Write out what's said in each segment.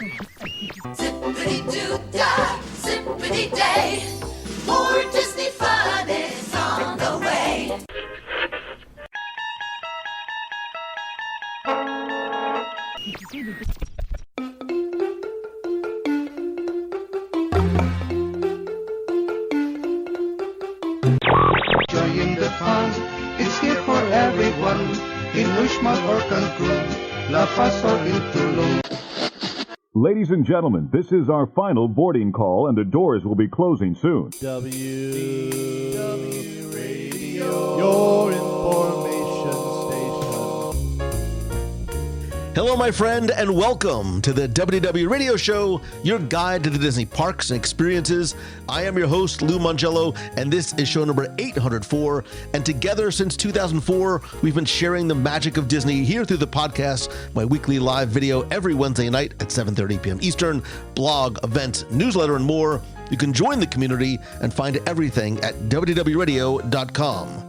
Zippity-doo-dah, zippity-day. More Disney fun is on the way. Enjoying the fun, it's here for everyone. In Wishmont or Cancun, La Paz or in Tulum. Ladies and gentlemen, this is our final boarding call, and the doors will be closing soon. WDW Radio, your information station. Hello, my friend, and welcome to the WDW Radio Show, your guide to the Disney parks and experiences. I am your host, Lou Mongello, and this is show number 804. And together since 2004, we've been sharing the magic of Disney here through the podcast, my weekly live video every Wednesday night at 7:30 p.m. Eastern, blog, events, newsletter, and more. You can join the community and find everything at WDWRadio.com.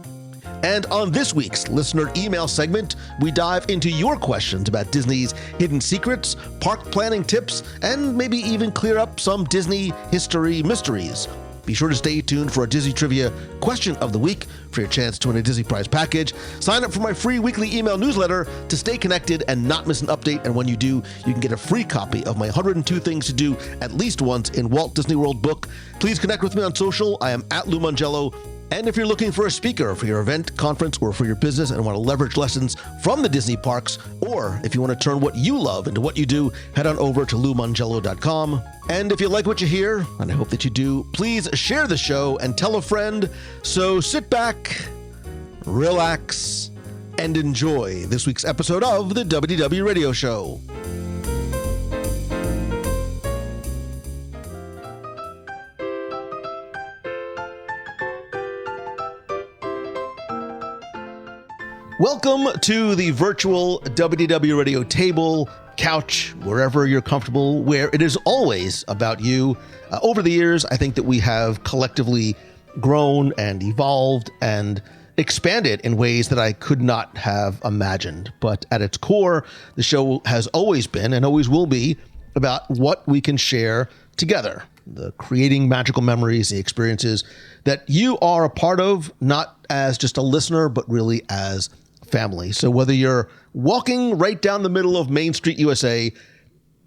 And on this week's listener email segment, we dive into your questions about Disney's hidden secrets, park planning tips, and maybe even clear up some Disney history mysteries. Be sure to stay tuned for a Disney Trivia Question of the Week for your chance to win a Disney Prize package. Sign up for my free weekly email newsletter to stay connected and not miss an update. And when you do, you can get a free copy of my 102 Things to Do at least once in Walt Disney World book. Please connect with me on social. I am at Lou Mongello. And if you're looking for a speaker for your event, conference, or for your business and want to leverage lessons from the Disney parks, or if you want to turn what you love into what you do, head on over to LouMongello.com. And if you like what you hear, and I hope that you do, please share the show and tell a friend. So sit back, relax, and enjoy this week's episode of the WDW Radio Show. Welcome to the virtual WDW Radio table, couch, wherever you're comfortable, where it is always about you. Over the years, I think that we have collectively grown and evolved and expanded in ways that I could not have imagined. But at its core, the show has always been and always will be about what we can share together, the creating magical memories, the experiences that you are a part of, not as just a listener, but really as family. So whether you're walking right down the middle of Main Street, USA,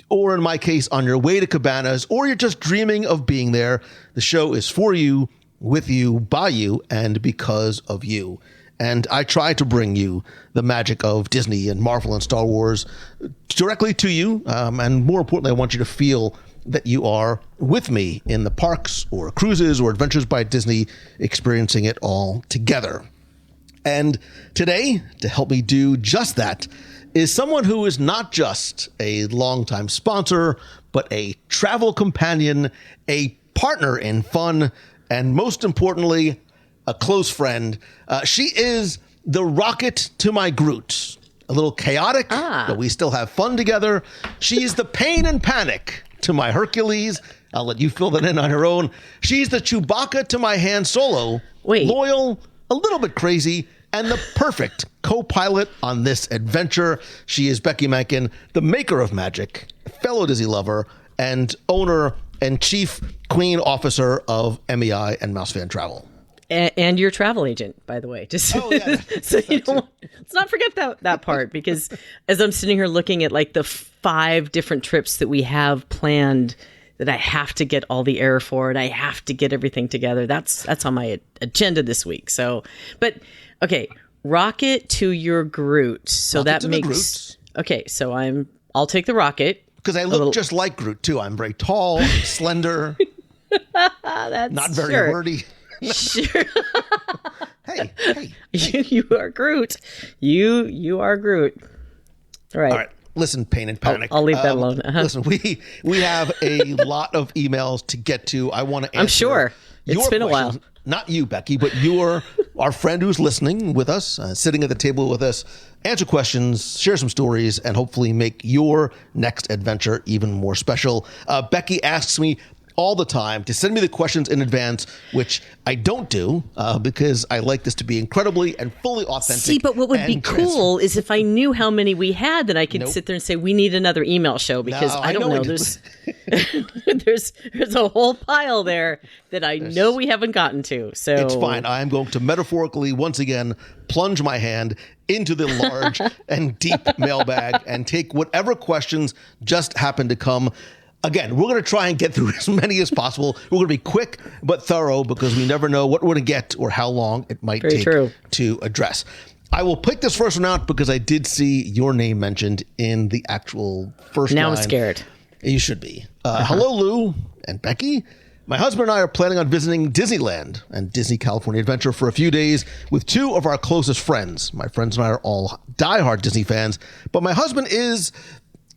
or in my case, on your way to Cabanas, or you're just dreaming of being there, the show is for you, with you, by you, and because of you. And I try to bring you the magic of Disney and Marvel and Star Wars directly to you. And more importantly, I want you to feel that you are with me in the parks or cruises or adventures by Disney, experiencing it all together. And today, to help me do just that, is someone who is not just a longtime sponsor, but a travel companion, a partner in fun, and most importantly, a close friend. She is the rocket to my Groot. A little chaotic, but we still have fun together. She's the pain and panic to my Hercules. I'll let you fill that in on your own. She's the Chewbacca to my Han Solo. Wait. Loyal, a little bit crazy, and the perfect co-pilot on this adventure. She is Becky Mankin, the maker of magic, fellow Disney lover, and owner and chief queen officer of MEI and Mouse Fan Travel. And your travel agent, by the way. Just so you don't, let's not forget that part, because as I'm sitting here looking at like the 5 different trips that we have planned that I have to get all the air for, and I have to get everything together. That's on my agenda this week. So, but okay, rocket to your Groot. So Rocket that makes okay. So I'll take the rocket because I look just like Groot too. I'm very tall, slender, that's not very sure. wordy. Sure. Hey. You are Groot. You are Groot. All right. Listen, pain and panic. I'll leave that alone. Listen, we have a lot of emails to get to. I want to answer. I'm sure. It's been a while. Not you, Becky, but our friend who's listening with us, sitting at the table with us. Answer questions, share some stories, and hopefully make your next adventure even more special. Becky asks me, all the time to send me the questions in advance, which I don't do because I like this to be incredibly and fully authentic. See, but what would be cool is if I knew how many we had, then I could sit there and say, we need another email show, because I don't know. There's a whole pile there that I know we haven't gotten to. So it's fine. I'm going to metaphorically, once again, plunge my hand into the large and deep mailbag and take whatever questions just happen to come. Again, we're going to try and get through as many as possible. We're going to be quick but thorough, because we never know what we're going to get or how long it might take to address. I will pick this first one out because I did see your name mentioned in the actual first line. Now I'm scared. You should be. Hello, Lou and Becky. My husband and I are planning on visiting Disneyland and Disney California Adventure for a few days with two of our closest friends. My friends and I are all diehard Disney fans, but my husband is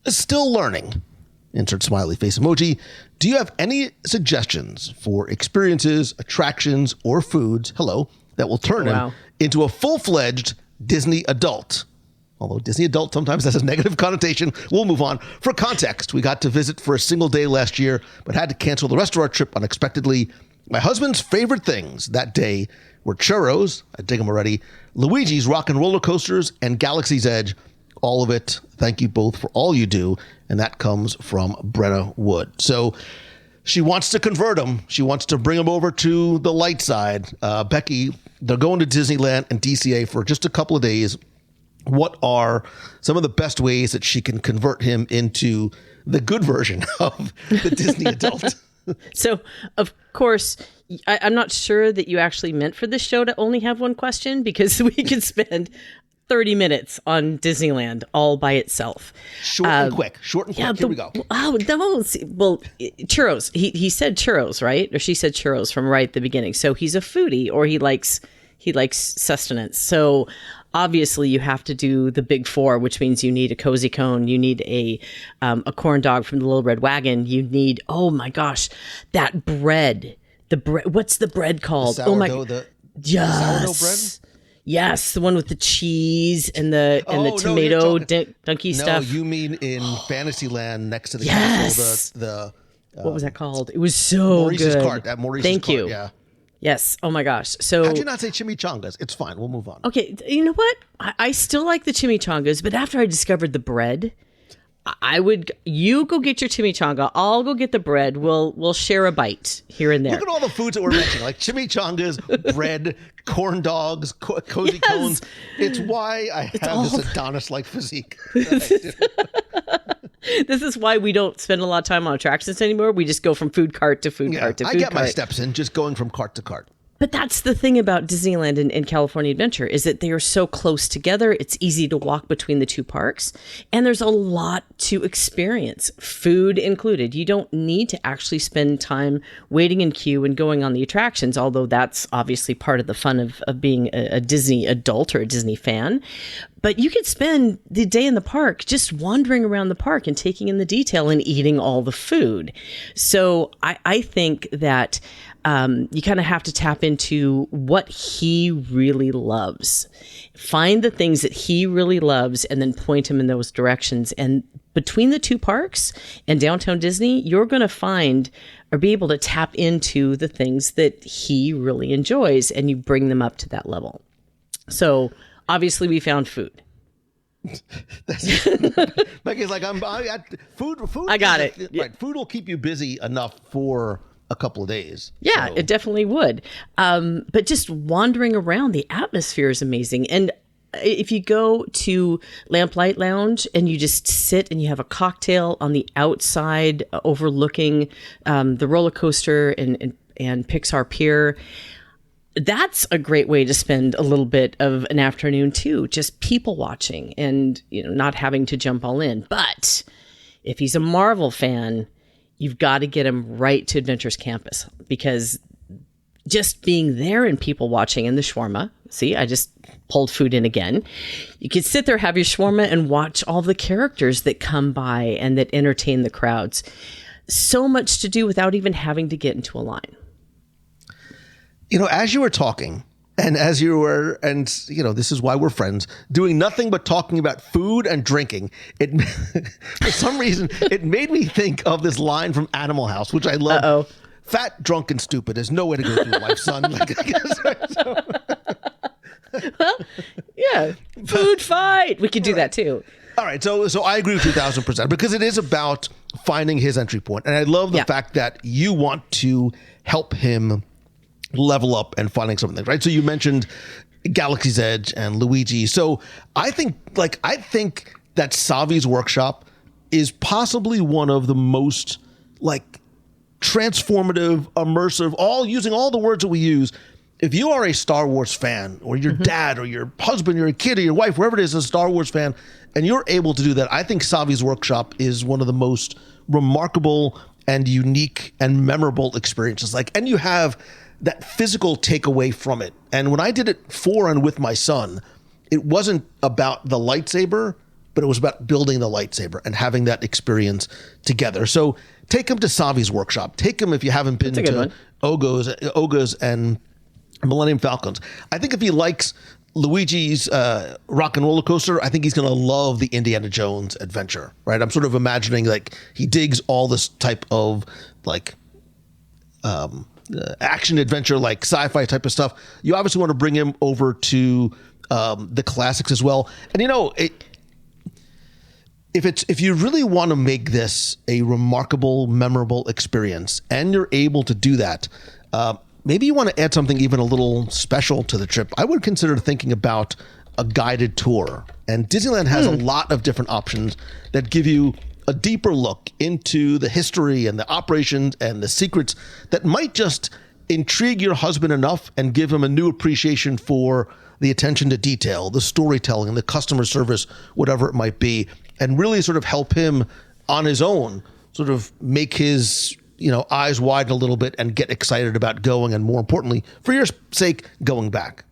still learning. Insert smiley face emoji. Do you have any suggestions for experiences, attractions, or foods, that will turn him into a full-fledged Disney adult? Although Disney adult sometimes has a negative connotation. We'll move on. For context, we got to visit for a single day last year, but had to cancel the rest of our trip unexpectedly. My husband's favorite things that day were churros, I dig them already, Luigi's Rock and Roller Coasters, and Galaxy's Edge. All of it. Thank you both for all you do. And that comes from Brenna Wood. So she wants to convert him. She wants to bring him over to the light side. Becky, they're going to Disneyland and DCA for just a couple of days. What are some of the best ways that she can convert him into the good version of the Disney adult? So, of course, I'm not sure that you actually meant for this show to only have one question, because we could spend 30 minutes on Disneyland all by itself. Short and quick. Here we go. Oh, no. Well, churros. He said churros, right? Or she said churros from right at the beginning. So he's a foodie, or he likes sustenance. So obviously you have to do the big four, which means you need a cozy cone. You need a corn dog from the Little Red Wagon. You need, oh my gosh, that bread. The bread. What's the bread called? The sourdough, sourdough bread? Yes, the one with the cheese and the tomato donkey stuff. No, you mean in Fantasyland next to the castle. What was that called? It was so Maurice's good. Cart. At Maurice's Thank Cart, you. Yeah. Yes. Oh my gosh. So how'd you not say chimichangas? It's fine. We'll move on. Okay. You know what? I still like the chimichangas, but after I discovered the bread, you go get your chimichanga. I'll go get the bread. We'll share a bite here and there. Look at all the foods that we're mentioning, like chimichangas, bread, corn dogs, cozy cones. It's why I have this Adonis-like physique. This is why we don't spend a lot of time on attractions anymore. We just go from food cart to food cart to food cart. I get my steps in just going from cart to cart. But that's the thing about Disneyland and California Adventure, is that they are so close together. It's easy to walk between the two parks, and there's a lot to experience, food included. You don't need to actually spend time waiting in queue and going on the attractions, although that's obviously part of the fun of being a Disney adult or a Disney fan. But you could spend the day in the park just wandering around the park and taking in the detail and eating all the food. So I think that you kind of have to tap into what he really loves. Find the things that he really loves and then point him in those directions. And between the two parks and Downtown Disney, you're going to find or be able to tap into the things that he really enjoys, and you bring them up to that level. So obviously we found food. Becky's like, food. I got it. Right. Food will keep you busy enough for a couple of days. Yeah, it definitely would. But just wandering around, the atmosphere is amazing. And if you go to Lamplight Lounge and you just sit and you have a cocktail on the outside overlooking the roller coaster and Pixar Pier, that's a great way to spend a little bit of an afternoon too, just people watching and not having to jump all in. But if he's a Marvel fan, you've got to get him right to Adventures Campus, because just being there and people watching, and the shawarma. See, I just pulled food in again. You could sit there, have your shawarma, and watch all the characters that come by and that entertain the crowds. So much to do without even having to get into a line. As you were talking, And as you were, and this is why we're friends, doing nothing but talking about food and drinking, it for some reason it made me think of this line from Animal House, which I love. Uh-oh. Fat, drunk, and stupid is no way to go through life, son. Well, yeah, food fight. We could do that too. All right, so I agree with 2,000% because it is about finding his entry point, and I love the fact that you want to help him level up and finding something, right? So you mentioned Galaxy's Edge and Luigi. So I think that Savi's Workshop is possibly one of the most transformative, immersive, using all the words that we use. If you are a Star Wars fan, or your dad, or your husband, or your kid, or your wife, whoever it is, a Star Wars fan, and you're able to do that, I think Savi's Workshop is one of the most remarkable and unique and memorable experiences. And you have that physical takeaway from it. And when I did it for and with my son, it wasn't about the lightsaber, but it was about building the lightsaber and having that experience together. So take him to Savi's Workshop. Take him if you haven't been to Oga's and Millennium Falcons. I think if he likes Luigi's Rock and Roller Coaster, I think he's going to love the Indiana Jones adventure, right? I'm sort of imagining he digs all this type of action adventure, sci-fi type of stuff. You obviously want to bring him over to the classics as well. And if you really want to make this a remarkable, memorable experience, and you're able to do that, maybe you want to add something even a little special to the trip. I would consider thinking about a guided tour. And Disneyland has a lot of different options that give you a deeper look into the history and the operations and the secrets that might just intrigue your husband enough and give him a new appreciation for the attention to detail, the storytelling, the customer service, whatever it might be, and really sort of help him on his own sort of make his eyes widen a little bit and get excited about going, and more importantly, for your sake, going back.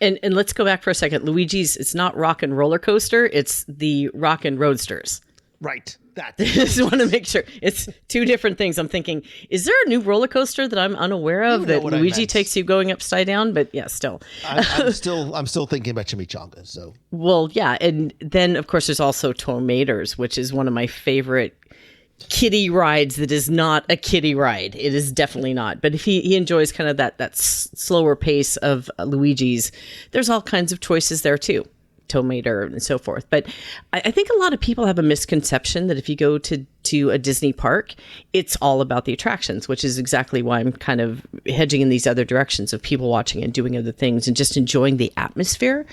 And let's go back for a second. Luigi's, it's not Rock and Roller Coaster, it's the Rock and Roadsters. Right. That. Just want to make sure. It's two different things. I'm thinking, is there a new roller coaster that I'm unaware of that Luigi takes you going upside down? But yeah, still. I'm still thinking about chimichangas. So. Well, yeah. And then, of course, there's also Tomators, which is one of my favorite kiddie rides that is not a kiddie ride. It is definitely not. But if he enjoys kind of that slower pace of Luigi's, there's all kinds of choices there too. Tomater and so forth. But I think a lot of people have a misconception that if you go to a Disney park, it's all about the attractions, which is exactly why I'm kind of hedging in these other directions of people watching and doing other things and just enjoying the atmosphere.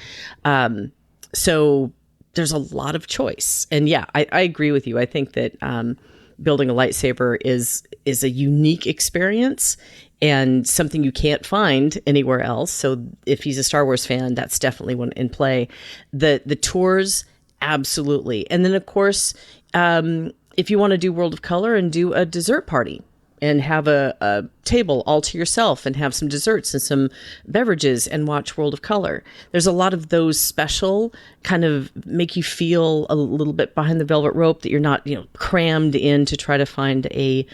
So there's a lot of choice. And yeah, I agree with you. I think that building a lightsaber is a unique experience and something you can't find anywhere else. So if he's a Star Wars fan, that's definitely one in play. The tours, absolutely. And then, of course, if you want to do World of Color and do a dessert party and have a table all to yourself and have some desserts and some beverages and watch World of Color. There's a lot of those special kind of make you feel a little bit behind the velvet rope that you're not, crammed in to try to find a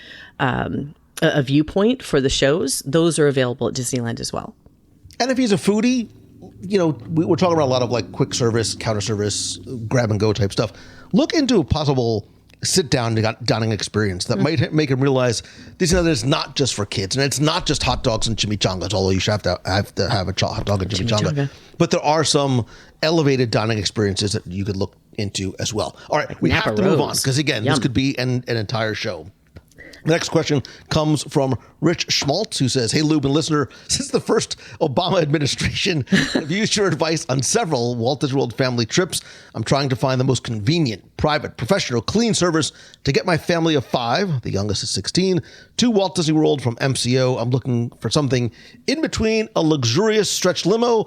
viewpoint for the shows. Those are available at Disneyland as well. And if he's a foodie, we're talking about a lot of quick service, counter service, grab and go type stuff. Look into a possible sit down dining experience that might make him realize Disneyland is not just for kids, and it's not just hot dogs and chimichangas, although you should have to have a hot dog and chimichanga. But there are some elevated dining experiences that you could look into as well. All right, we have to move on because again, this could be an entire show. The next question comes from Rich Schmaltz, who says, "Hey, Lube and listener, since the first Obama administration, I've used your advice on several Walt Disney World family trips. I'm trying to find the most convenient, private, professional, clean service to get my family of 5, the youngest is 16, to Walt Disney World from MCO. I'm looking for something in between a luxurious stretch limo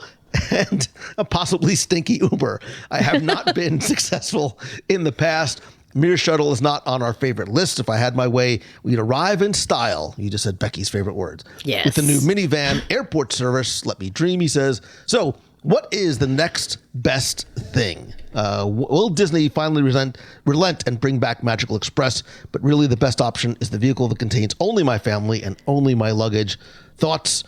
and a possibly stinky Uber. I have not been successful in the past. Mir Shuttle is not on our favorite list. If I had my way, we'd arrive in style." You just said Becky's favorite words. Yes. "With the new minivan airport service. Let me dream," he says. So what is the next best thing? Will Disney finally relent and bring back Magical Express? But really the best option is the vehicle that contains only my family and only my luggage. Thoughts?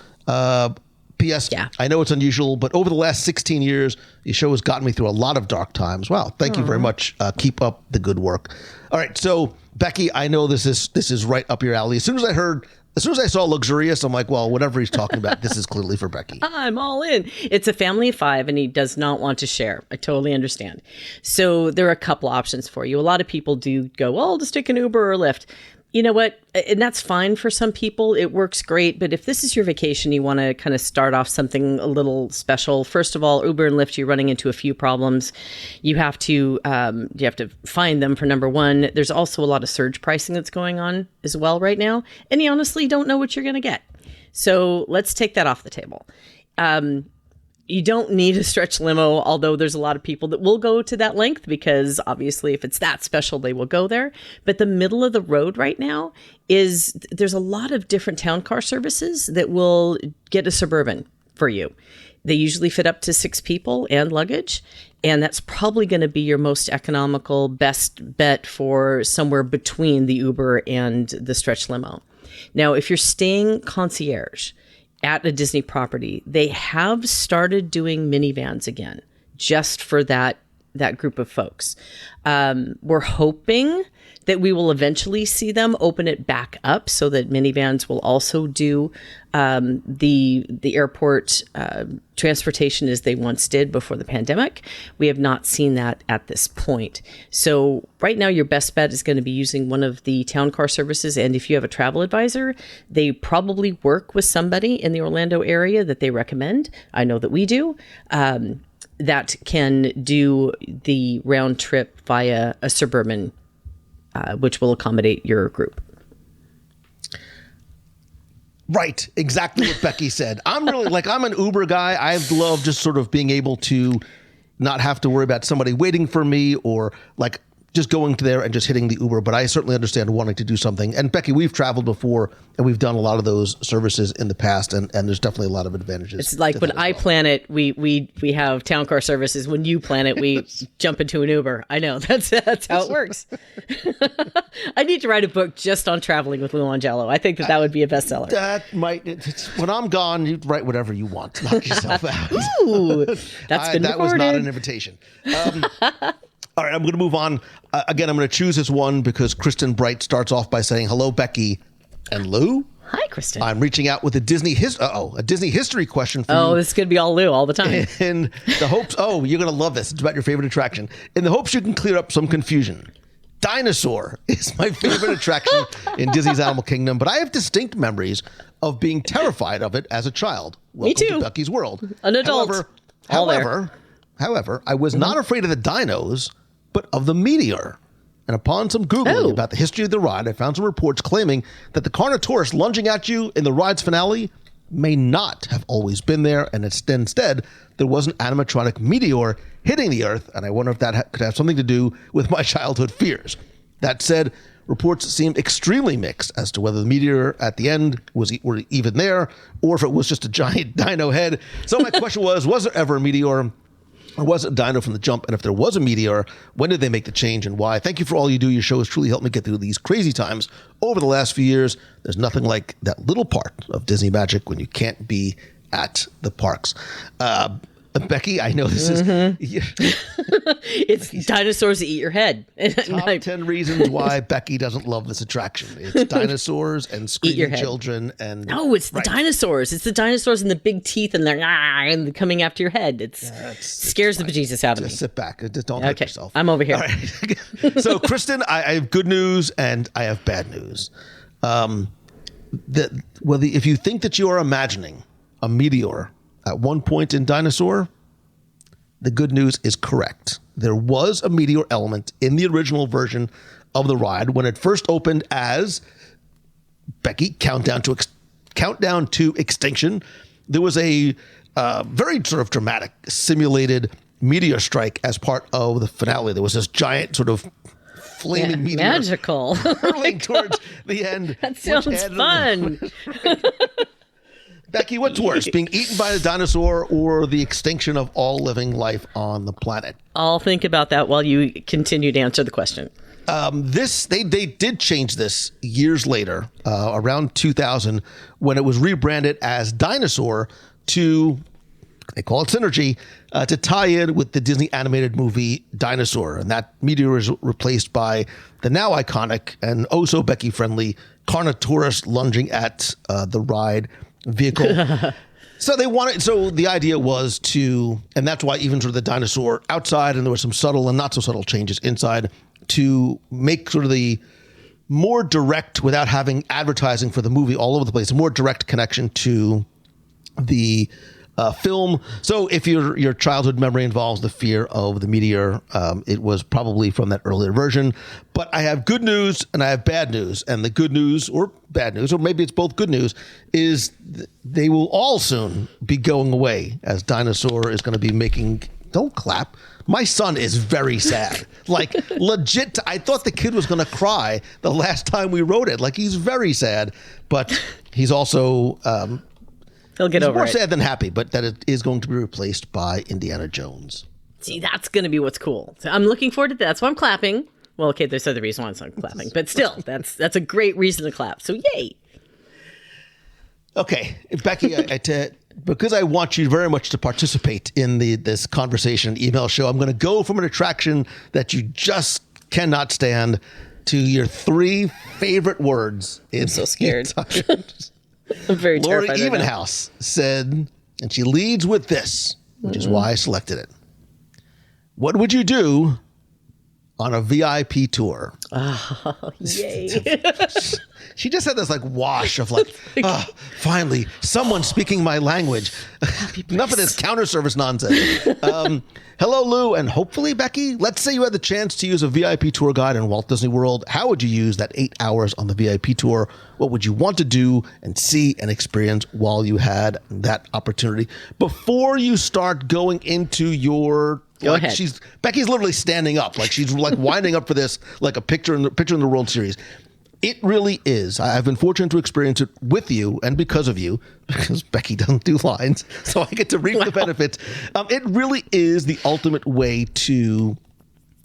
P.S. Yeah. I know it's unusual, but over the last 16 years, the show has gotten me through a lot of dark times. Wow. Thank you very much. Keep up the good work. All right. So, Becky, I know this is right up your alley. As soon as I saw luxurious, I'm like, well, whatever he's talking about, this is clearly for Becky. I'm all in. It's a family of 5 and he does not want to share. I totally understand. So there are a couple options for you. A lot of people do go, well, I'll just take an Uber or Lyft. You know what? And that's fine for some people. It works great. But if this is your vacation, you want to kind of start off something a little special. First of all, Uber and Lyft, you're running into a few problems. You have to find them for number one. There's also a lot of surge pricing that's going on as well right now. And you honestly don't know what you're going to get. So let's take that off the table. You don't need a stretch limo, although there's a lot of people that will go to that length because obviously if it's that special, they will go there. But the middle of the road right now there's a lot of different town car services that will get a Suburban for you. They usually fit up to 6 people and luggage. And that's probably going to be your most economical, best bet for somewhere between the Uber and the stretch limo. Now, if you're staying concierge at a Disney property, they have started doing minivans again, just for that group of folks. We're hoping that we will eventually see them open it back up so that minivans will also do the airport transportation as they once did before the pandemic. We have not seen that at this point. So right now, your best bet is going to be using one of the town car services. And if you have a travel advisor, they probably work with somebody in the Orlando area that they recommend. I know that we do. That can do the round trip via a Suburban, which will accommodate your group. Right. Exactly what Becky said. I'm really I'm an Uber guy. I love just sort of being able to not have to worry about somebody waiting for me or just going to there and just hitting the Uber. But I certainly understand wanting to do something. And Becky, we've traveled before and we've done a lot of those services in the past. And there's definitely a lot of advantages. It's like when I plan it, we have town car services. When you plan it, we jump into an Uber. I know that's how it works. I need to write a book just on traveling with Lou Angelo. I think that would be a bestseller. When I'm gone, you write whatever you want. Knock yourself out. Ooh, that's been that recorded. was not an invitation. All right, I'm going to move on. Again, I'm going to choose this one because Kristen Bright starts off by saying, hello, Becky and Lou. Hi, Kristen. I'm reaching out with a Disney history question for you. Oh, this is going to be all Lou all the time. In the hopes, you're going to love this. It's about your favorite attraction. In the hopes you can clear up some confusion. Dinosaur is my favorite attraction in Disney's Animal Kingdom, but I have distinct memories of being terrified of it as a child. Me too. To Becky's World. An adult. However, I was not afraid of the dinos, but of the meteor. And upon some Googling about the history of the ride, I found some reports claiming that the Carnotaurus lunging at you in the ride's finale may not have always been there, and instead there was an animatronic meteor hitting the Earth, and I wonder if that could have something to do with my childhood fears. That said, reports seemed extremely mixed as to whether the meteor at the end were even there, or if it was just a giant dino head. So my question was there ever a meteor? Or was it a dino from the jump? And if there was a meteor, when did they make the change and why? Thank you for all you do. Your show has truly helped me get through these crazy times over the last few years. There's nothing like that little part of Disney magic when you can't be at the parks. Becky, I know this is... It's dinosaurs that eat your head. Top 10 reasons why Becky doesn't love this attraction. It's dinosaurs and screaming children. And no, it's the dinosaurs. It's the dinosaurs and the big teeth and they're and coming after your head. It scares the bejesus out of me. Just sit back. Just don't hurt yourself. I'm over here. All right. So, Kristen, I have good news and I have bad news. If you think that you are imagining a meteor at one point in Dinosaur, the good news is correct. There was a meteor element in the original version of the ride when it first opened as Becky Countdown to Extinction. There was a very sort of dramatic simulated meteor strike as part of the finale. There was this giant sort of flaming meteor magical hurling towards the end. That sounds fun. Becky, what's worse, being eaten by a dinosaur or the extinction of all living life on the planet? I'll think about that while you continue to answer the question. They did change this years later, around 2000, when it was rebranded as Dinosaur to, they call it synergy, to tie in with the Disney animated movie Dinosaur. And that meteor is replaced by the now iconic and oh so Becky friendly Carnotaurus lunging at the ride vehicle. So the idea was to, and that's why even sort of the dinosaur outside, and there were some subtle and not so subtle changes inside to make sort of the more direct, without having advertising for the movie all over the place, a more direct connection to the film. So if your childhood memory involves the fear of the meteor, it was probably from that earlier version. But I have good news and I have bad news. And the good news, or bad news, or maybe it's both good news, is they will all soon be going away, as Dinosaur is going to be making, don't clap. My son is very sad. Like, legit, I thought the kid was going to cry the last time we wrote it. Like, he's very sad. But he's also... He'll get over it. More sad than happy, but that it is going to be replaced by Indiana Jones. See, that's going to be what's cool. So I'm looking forward to that. That's why I'm clapping. Well, okay, there's other reasons why I'm clapping, but still, that's a great reason to clap. So yay. Okay, Becky, because I want you very much to participate in this conversation email show, I'm going to go from an attraction that you just cannot stand to your 3 favorite words. I'm so scared. I'm very Lori terrified. Evenhouse said, and she leads with this, which is why I selected it. What would you do on a VIP tour? Oh, yay. She just had this like wash of like, finally, someone speaking my language. Enough of this counter service nonsense. Hello, Lou, and hopefully, Becky, let's say you had the chance to use a VIP tour guide in Walt Disney World. How would you use that 8 hours on the VIP tour? What would you want to do and see and experience while you had that opportunity? Before you start going into your... Go ahead. Becky's literally standing up, like she's like winding up for this, like a picture in the World Series. It really is. I've been fortunate to experience it with you and because of you, because Becky doesn't do lines, so I get to reap the benefits. It really is the ultimate way to,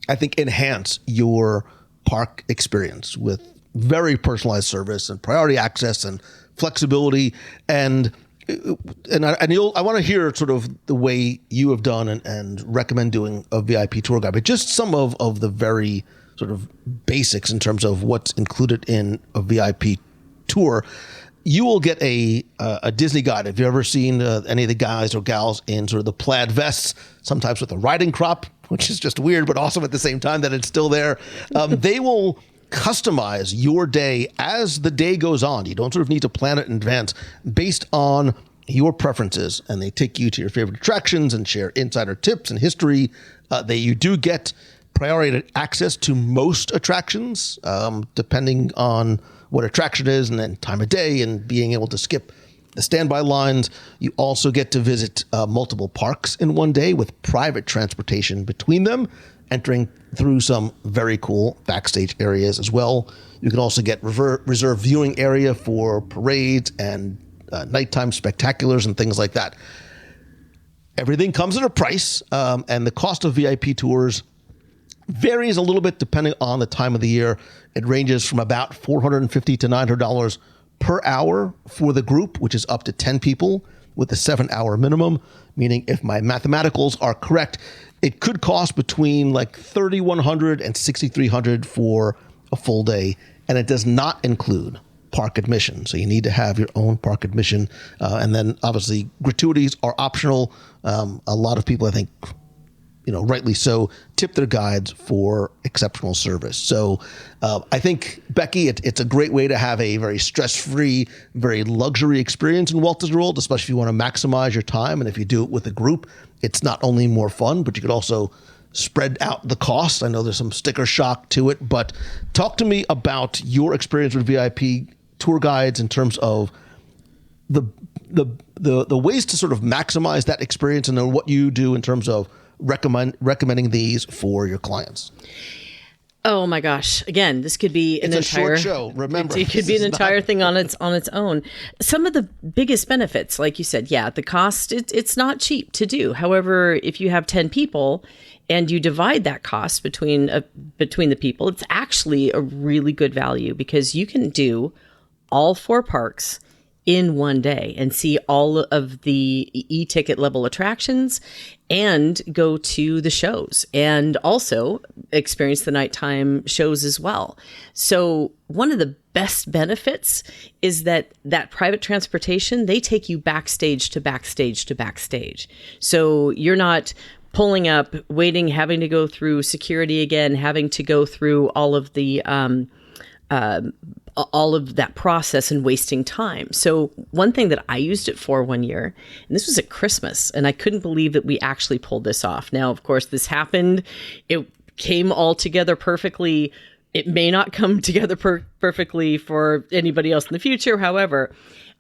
I think, enhance your park experience with very personalized service and priority access and flexibility. And I want to hear sort of the way you have done and recommend doing a VIP tour guide, but just some of the very sort of basics in terms of what's included in a VIP tour. You will get a Disney guide. Have you ever seen any of the guys or gals in sort of the plaid vests, sometimes with a riding crop, which is just weird, but awesome at the same time that it's still there. They will customize your day as the day goes on. You don't sort of need to plan it in advance based on your preferences, and they take you to your favorite attractions and share insider tips and history. You do get priority access to most attractions, depending on what attraction is and then time of day and being able to skip the standby lines. You also get to visit multiple parks in one day with private transportation between them, entering through some very cool backstage areas as well. You can also get reserved viewing area for parades and nighttime spectaculars and things like that. Everything comes at a price, and the cost of VIP tours varies a little bit depending on the time of the year. It ranges from about $450 to $900 per hour for the group, which is up to 10 people with a 7-hour minimum, meaning if my mathematicals are correct, it could cost between like $3,100 and $6,300 for a full day, and it does not include park admission. So you need to have your own park admission. And then obviously gratuities are optional. A lot of people, I think, rightly so, tip their guides for exceptional service. So I think, Becky, it's a great way to have a very stress-free, very luxury experience in Walt Disney World, especially if you want to maximize your time. And if you do it with a group, it's not only more fun, but you could also spread out the cost. I know there's some sticker shock to it, but talk to me about your experience with VIP tour guides in terms of the ways to sort of maximize that experience, and then what you do in terms of recommending these for your clients. Oh my gosh! Again, this could be an entire short show. Remember, it could be an entire thing on its own. Some of the biggest benefits, like you said, the cost it's not cheap to do. However, if you have 10 people and you divide that cost between the people, it's actually a really good value because you can do all 4 parks in one day and see all of the e-ticket level attractions and go to the shows and also experience the nighttime shows as well. So one of the best benefits is that private transportation, they take you backstage to backstage to backstage. So you're not pulling up, waiting, having to go through security again, having to go through all of that process and wasting time. So one thing that I used it for one year, and this was at Christmas, and I couldn't believe that we actually pulled this off. Now, of course, this happened. It came all together perfectly. It may not come together perfectly for anybody else in the future. However,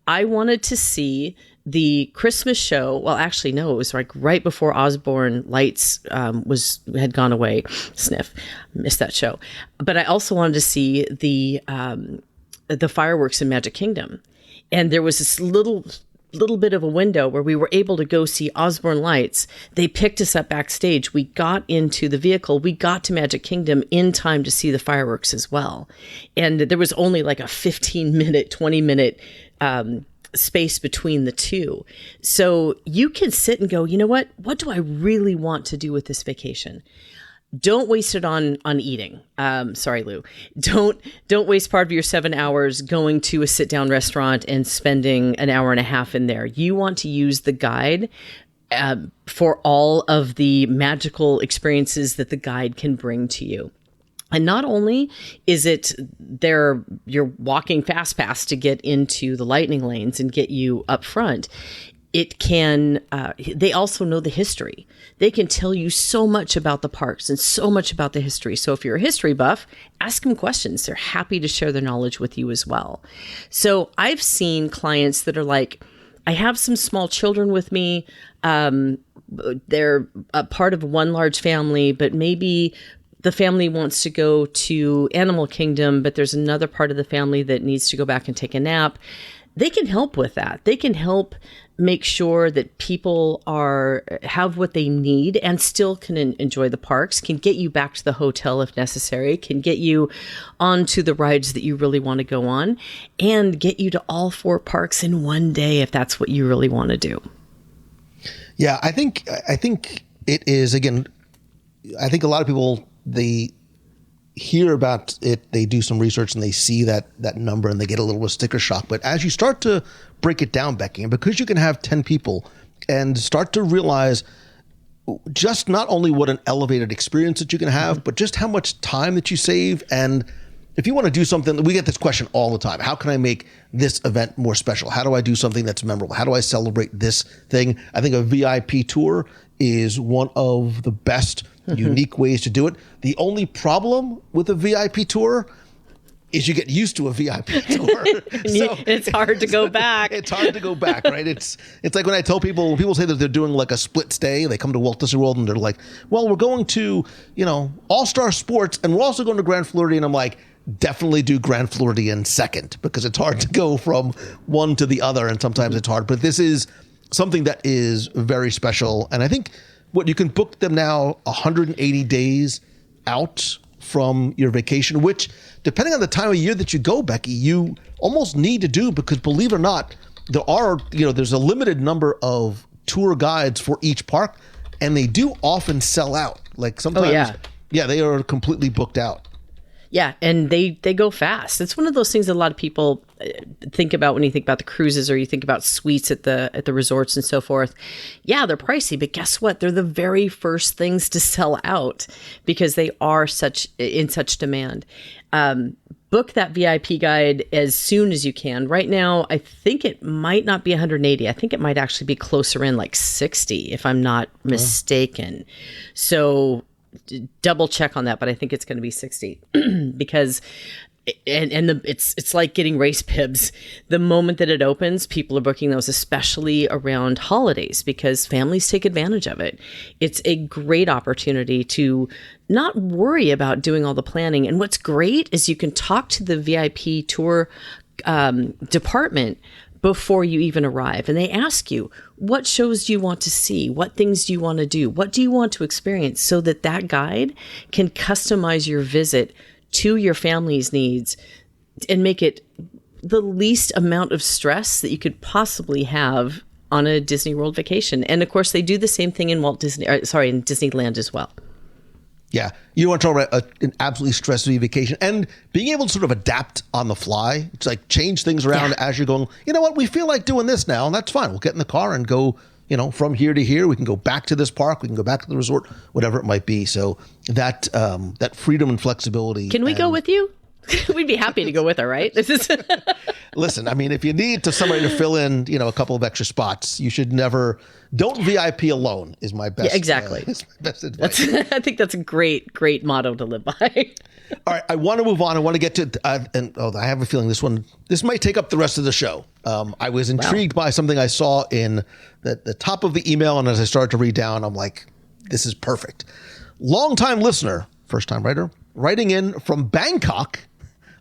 I wanted to see the Christmas show. Well, actually, no, it was like right before Osborne Lights had gone away. Sniff, missed that show. But I also wanted to see the fireworks in Magic Kingdom, and there was this little bit of a window where we were able to go see Osborne Lights. They picked us up backstage. We got into the vehicle. We got to Magic Kingdom in time to see the fireworks as well. And there was only like a 15-minute, 20-minute space between the two. So you can sit and go, you know what? What do I really want to do with this vacation? Don't waste it on eating. Sorry, Lou. Don't waste part of your 7 hours going to a sit-down restaurant and spending an hour and a half in there. You want to use the guide for all of the magical experiences that the guide can bring to you. And not only is it you're walking fast pass to get into the lightning lanes and get you up front. It can, they also know the history. They can tell you so much about the parks and so much about the history. So if you're a history buff, ask them questions. They're happy to share their knowledge with you as well. So I've seen clients that are like, I have some small children with me. They're a part of one large family, but maybe the family wants to go to Animal Kingdom, but there's another part of the family that needs to go back and take a nap. They can help with that. They can help make sure that people have what they need and still can enjoy the parks, can get you back to the hotel if necessary, can get you onto the rides that you really want to go on, and get you to all 4 parks in one day if that's what you really want to do. Yeah, I think it is, again, I think a lot of people, they hear about it, they do some research and they see that number and they get a little bit of sticker shock. But as you start to break it down, Becky, and because you can have 10 people and start to realize just not only what an elevated experience that you can have, but just how much time that you save. And if you want to do something, we get this question all the time. How can I make this event more special? How do I do something that's memorable? How do I celebrate this thing? I think a VIP tour is one of the best unique ways to do it. The only problem with a VIP tour is you get used to a VIP tour. It's hard to go back. It's hard to go back, right? It's like when I tell people, when people say that they're doing like a split stay, they come to Walt Disney World and they're like, well, we're going to, All-Star Sports and we're also going to Grand Floridian. I'm like, definitely do Grand Floridian second, because it's hard to go from one to the other and sometimes it's hard. But this is something that is very special. And I think you can book them now 180 days out from your vacation, which, depending on the time of year that you go, Becky, you almost need to do, because believe it or not, there's a limited number of tour guides for each park, and they do often sell out. Like sometimes, they are completely booked out. Yeah, and they go fast. It's one of those things that a lot of people think about when you think about the cruises or you think about suites at the resorts and so forth. Yeah, they're pricey, but guess what? They're the very first things to sell out because they are in such demand. Book that VIP guide as soon as you can. Right now, I think it might not be 180. I think it might actually be closer in like 60, if I'm not mistaken. So double check on that, but I think it's going to be 60 because it's like getting race bibs. The moment that it opens, people are booking those, especially around holidays, because families take advantage of it. It's a great opportunity to not worry about doing all the planning. And what's great is you can talk to the VIP tour department before you even arrive. And they ask you, what shows do you want to see? What things do you want to do? What do you want to experience? So that guide can customize your visit to your family's needs and make it the least amount of stress that you could possibly have on a Disney World vacation. And of course, they do the same thing in in Disneyland as well. Yeah. You want to talk about an absolutely stress-free vacation and being able to sort of adapt on the fly. It's like change things around as you're going, you know what, we feel like doing this now, and that's fine. We'll get in the car and go, from here to here. We can go back to this park. We can go back to the resort, whatever it might be. So that freedom and flexibility. Can we go with you? We'd be happy to go with her, right? Listen, I mean, if you need somebody to fill in, a couple of extra spots, you should never. Don't VIP alone is my best. Yeah, exactly. Is my best advice. I think that's a great motto to live by. All right, I want to move on. I want to get to, I have a feeling this might take up the rest of the show. I was intrigued by something I saw in the top of the email, and as I started to read down, I'm like, this is perfect. Longtime listener, first time writer, writing in from Bangkok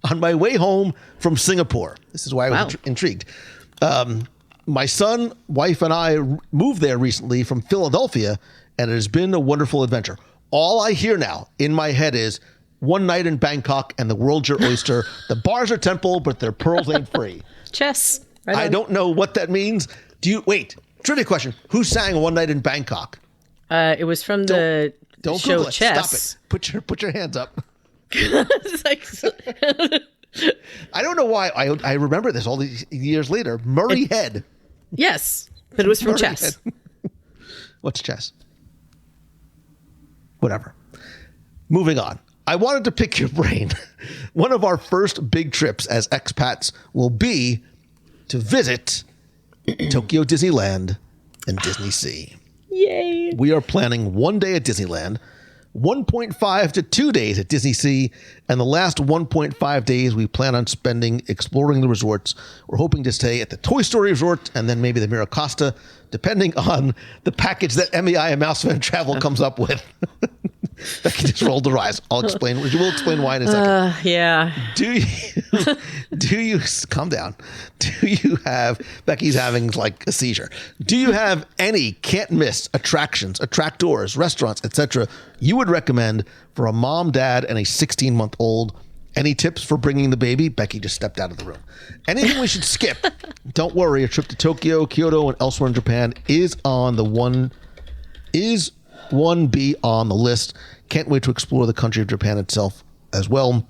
on my way home from Singapore. This is why I was intrigued. My son, wife, and I moved there recently from Philadelphia, and it has been a wonderful adventure. All I hear now in my head is one night in Bangkok and the world's your oyster. The bars are temple, but their pearls ain't free. Chess. Right I don't know what that means. Trivia question. Who sang One Night in Bangkok? It was from the don't show Google it. Chess. Stop it. Put your hands up. It's like, I don't know why I remember this all these years later. Murray Head. Yes, but it was from Murray Chess. Head. What's Chess? Whatever. Moving on. I wanted to pick your brain. One of our first big trips as expats will be to visit Tokyo Disneyland and Disney Sea. Yay. We are planning 1 day at Disneyland, 1.5 to 2 days at Disney Sea, and the last 1.5 days we plan on spending exploring the resorts. We're hoping to stay at the Toy Story Resort and then maybe the Miracosta, depending on the package that MEI and Mousefan Travel comes up with. Becky just rolled her eyes. We'll explain why in a second. Yeah. Do you calm down? Do you have, Becky's having like a seizure. Do you have any can't miss attractions, attractors, restaurants, etc. you would recommend for a mom, dad, and a 16-month-old? Any tips for bringing the baby? Becky just stepped out of the room. Anything we should skip? Don't worry. A trip to Tokyo, Kyoto, and elsewhere in Japan is on the one be on the list. Can't wait to explore the country of Japan itself as well.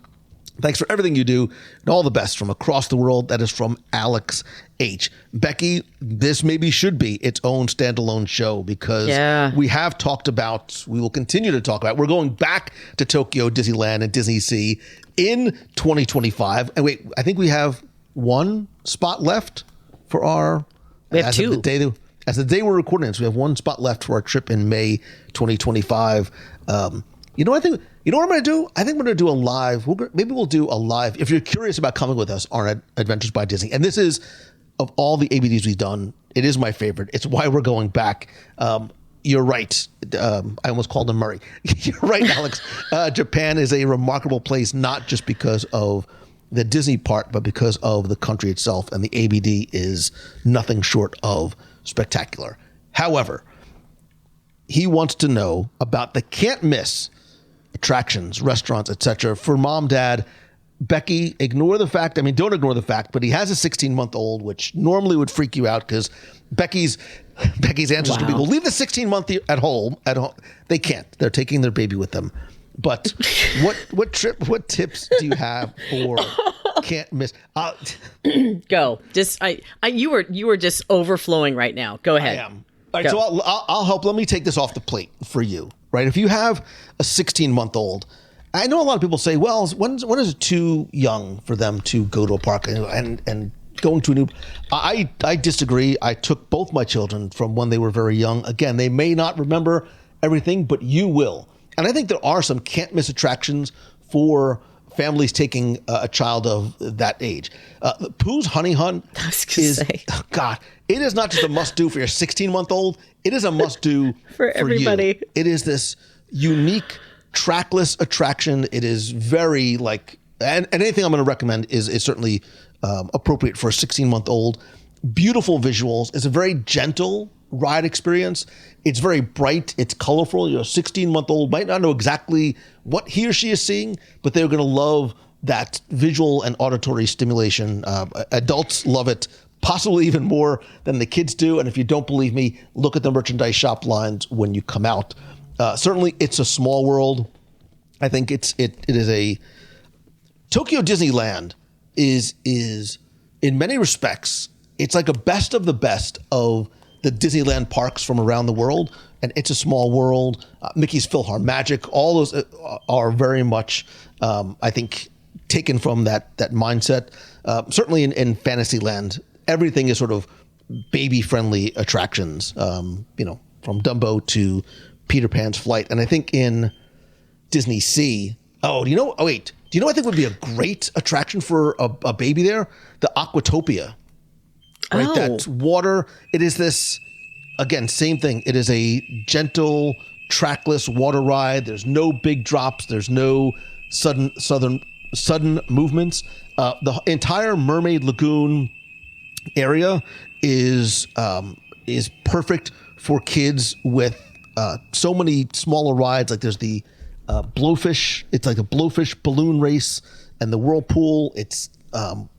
Thanks for everything you do and all the best from across the world. That is from Alex H. Becky, this maybe should be its own standalone show because we have talked about, we will continue to talk about, we're going back to Tokyo, Disneyland, and Disney Sea in 2025. And wait, I think we have one spot left for our... We have two. As the day we're recording this, we have one spot left for our trip in May 2025. You know what I'm going to do? I think we're going to do a live. Maybe we'll do a live. If you're curious about coming with us on Adventures by Disney, and this is, of all the ABDs we've done, it is my favorite. It's why we're going back. You're right. I almost called him Murray. You're right, Alex. Japan is a remarkable place, not just because of the Disney part, but because of the country itself. And the ABD is nothing short of spectacular. However, he wants to know about the can't miss attractions, restaurants, etc. for mom, dad. Becky, don't ignore the fact, but he has a 16-month-old, which normally would freak you out because Becky's answers to people, leave the 16-month at home. They can't. They're taking their baby with them. But what tips do you have for can't miss? Go. You were just overflowing right now. Go ahead. I am. All right, so I'll help. Let me take this off the plate for you, right? If you have a 16-month-old, I know a lot of people say, well, when is it too young for them to go to a park and going to a new... I disagree. I took both my children from when they were very young. Again, they may not remember everything, but you will. And I think there are some can't miss attractions for families taking a child of that age. Pooh's Honey Hunt God, it is not just a must-do for your 16-month-old. It is a must-do for everybody. You. It is this unique trackless attraction. It is very and anything I'm going to recommend is certainly appropriate for a 16-month-old. Beautiful visuals. It's a very gentle ride experience. It's very bright. It's colorful. Your 16-month-old might not know exactly what he or she is seeing, but they're going to love that visual and auditory stimulation. Adults love it, possibly even more than the kids do. And if you don't believe me, look at the merchandise shop lines when you come out. Certainly, it's a small world. I think it is a Tokyo Disneyland is in many respects, it's like a best of the best of the Disneyland parks from around the world. And It's a Small World, Mickey's PhilharMagic, all those are very much, I think, taken from that mindset. Certainly in Fantasyland, everything is sort of baby-friendly attractions, from Dumbo to Peter Pan's Flight. And I think in Disney Sea, do you know what I think would be a great attraction for a baby there? The Aquatopia. Right? Oh. That's water. It is this, again, same thing. It is a gentle, trackless water ride. There's no big drops. There's no sudden movements. The entire Mermaid Lagoon area is perfect for kids with so many smaller rides. Like there's the Blowfish. It's like a Blowfish balloon race, and the whirlpool. It's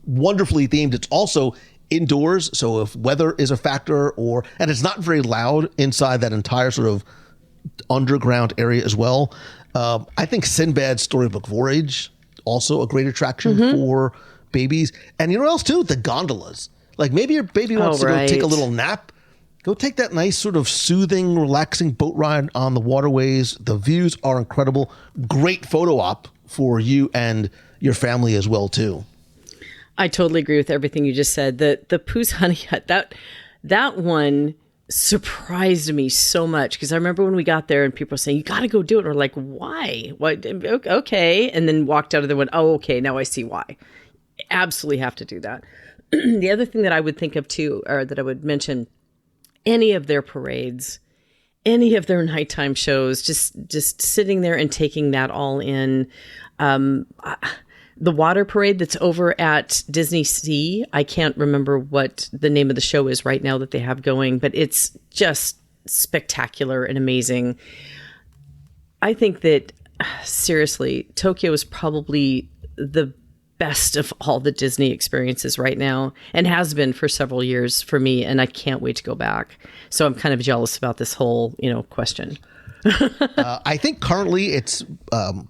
wonderfully themed. It's also indoors, so if weather is a factor, and it's not very loud inside that entire sort of underground area as well. I think Sinbad's Storybook Voyage, also a great attraction for babies. And you know what else too? The gondolas. Like maybe your baby wants to go take a little nap. Go take that nice sort of soothing, relaxing boat ride on the waterways. The views are incredible. Great photo op for you and your family as well too. I totally agree with everything you just said. The Pooh's Honey Hut, that one surprised me so much, because I remember when we got there and people were saying, you got to go do it. And we're like, why? What? Okay. And then walked out of there and went, oh, okay, now I see why. Absolutely have to do that. The other thing that I would think of too, or that I would mention, any of their parades, any of their nighttime shows, just sitting there and taking that all in. The water parade that's over at Disney Sea, I can't remember what the name of the show is right now that they have going, but it's just spectacular and amazing. I think that, seriously, Tokyo is probably the best of all the Disney experiences right now, and has been for several years for me, and I can't wait to go back. So I'm kind of jealous about this whole, question. I think currently it's